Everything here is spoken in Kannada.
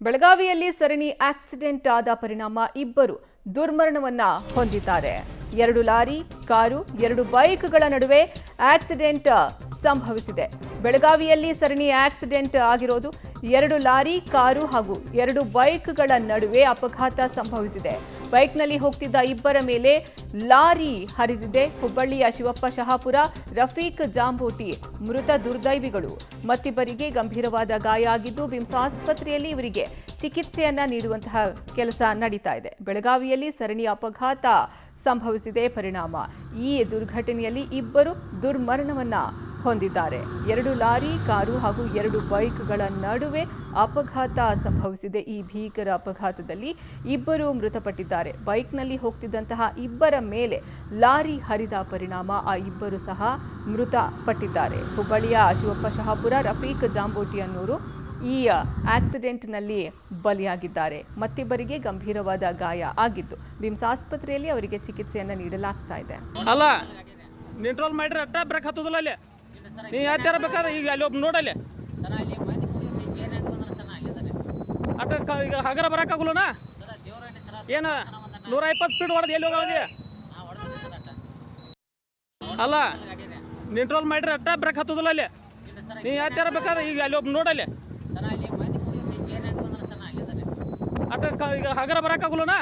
ಬೆಳಗಾವಿಯಲ್ಲಿ ಸರಣಿ ಆಕ್ಸಿಡೆಂಟ್ ಆದ ಪರಿಣಾಮ ಇಬ್ಬರು ದುರ್ಮರಣವನ್ನ ಹೊಂದಿದ್ದಾರೆ. 2 ಲಾರಿ, ಕಾರು, 2 ಬೈಕ್ಗಳ ನಡುವೆ ಆಕ್ಸಿಡೆಂಟ್ ಸಂಭವಿಸಿದೆ. ಬೆಳಗಾವಿಯಲ್ಲಿ ಸರಣಿ ಆಕ್ಸಿಡೆಂಟ್ ಆಗಿರೋದು 2 ಲಾರಿ, ಕಾರು ಹಾಗೂ 2 ಬೈಕ್ಗಳ ನಡುವೆ ಅಪಘಾತ ಸಂಭವಿಸಿದೆ. ಬೈಕ್ನಲ್ಲಿ ಹೋಗ್ತಿದ್ದ ಇಬ್ಬರ ಮೇಲೆ ಲಾರಿ ಹರಿದಿದೆ. ಹುಬ್ಬಳ್ಳಿಯ ಶಿವಪ್ಪ ಶಹಾಪುರ, ರಫೀಕ್ ಜಾಂಬೋಟಿ ಮೃತ ದುರ್ದೈವಿಗಳು. ಮತ್ತಿಬ್ಬರಿಗೆ ಗಂಭೀರವಾದ ಗಾಯ ಆಗಿದ್ದು ಬಿಮ್ಸ್ ಆಸ್ಪತ್ರೆಯಲ್ಲಿ ಇವರಿಗೆ ಚಿಕಿತ್ಸೆಯನ್ನ ನೀಡುವಂತಹ ಕೆಲಸ ನಡೀತಾ ಇದೆ. ಬೆಳಗಾವಿಯಲ್ಲಿ ಸರಣಿ ಅಪಘಾತ ಸಂಭವಿಸಿದೆ. ಪರಿಣಾಮ ಈ ದುರ್ಘಟನೆಯಲ್ಲಿ ಇಬ್ಬರು ದುರ್ಮರಣವನ್ನ ಹೊಂದಿದ್ದಾರೆ. 2 ಲಾರಿ, ಕಾರು ಹಾಗೂ 2 ಬೈಕ್ಗಳ ನಡುವೆ ಅಪಘಾತ ಸಂಭವಿಸಿದೆ. ಈ ಭೀಕರ ಅಪಘಾತದಲ್ಲಿ ಇಬ್ಬರು ಮೃತಪಟ್ಟಿದ್ದಾರೆ. ಬೈಕ್ನಲ್ಲಿ ಹೋಗ್ತಿದ್ದಂತಹ ಇಬ್ಬರ ಮೇಲೆ ಲಾರಿ ಹರಿದ ಪರಿಣಾಮ ಆ ಇಬ್ಬರು ಸಹ ಮೃತಪಟ್ಟಿದ್ದಾರೆ. ಹುಬ್ಬಳ್ಳಿಯ ಶಿವಪ್ಪ ಶಹಾಪುರ, ರಫೀಕ್ ಜಾಂಬೋಟಿ ಅನ್ನೋರು ಈ ಆಕ್ಸಿಡೆಂಟ್ನಲ್ಲಿ ಬಲಿಯಾಗಿದ್ದಾರೆ. ಮತ್ತಿಬ್ಬರಿಗೆ ಗಂಭೀರವಾದ ಗಾಯ ಆಗಿದ್ದು ಬಿಮ್ಸ್ ಆಸ್ಪತ್ರೆಯಲ್ಲಿ ಅವರಿಗೆ ಚಿಕಿತ್ಸೆಯನ್ನು ನೀಡಲಾಗ್ತಾ ಇದೆ. ಅಲ್ಲ ನಿಂಟ್ರೋಲ್ ಮಾಡ್ರಿ ಅಟ್ಟ ಬ್ರೇಕ್ ಹತ್ತದಲ್ಲ ಅಲ್ಲಿ ನೀ ಯಾವ್ದಾರ ಬೇಕಾದ್ರೆ ಈಗ ಅಲ್ಲಿ ಒಬ್ಬ ನೋಡಲ್ಲಿ ಅಟ್ಟ ಈಗ ಹಗರ ಬರೋಕ್ಕಾಗಲ್ಲನ ಏನು 120 ಸ್ಪೀಡ್ ಹೊಡೆದು ಎಲ್ಲಿ ಹೋಗೋದಿ? ಅಲ್ಲ ನಿಂಟ್ರೋಲ್ ಮಾಡ್ರಿ ಅಟ್ಟ ಬ್ರೇಕ್ ಹತ್ತದಲ್ಲ ಅಲ್ಲಿ ನೀ ಯಾವ್ದಾರ ಬೇಕಾದ್ರೆ ಈಗ ಅಲ್ಲಿ ಒಬ್ಬ ನೋಡಲ್ಲಿ ಅಟ್ಟ ಈಗ ಹಗರ ಬರೋಕ್ಕಾಗಲ್ಲನ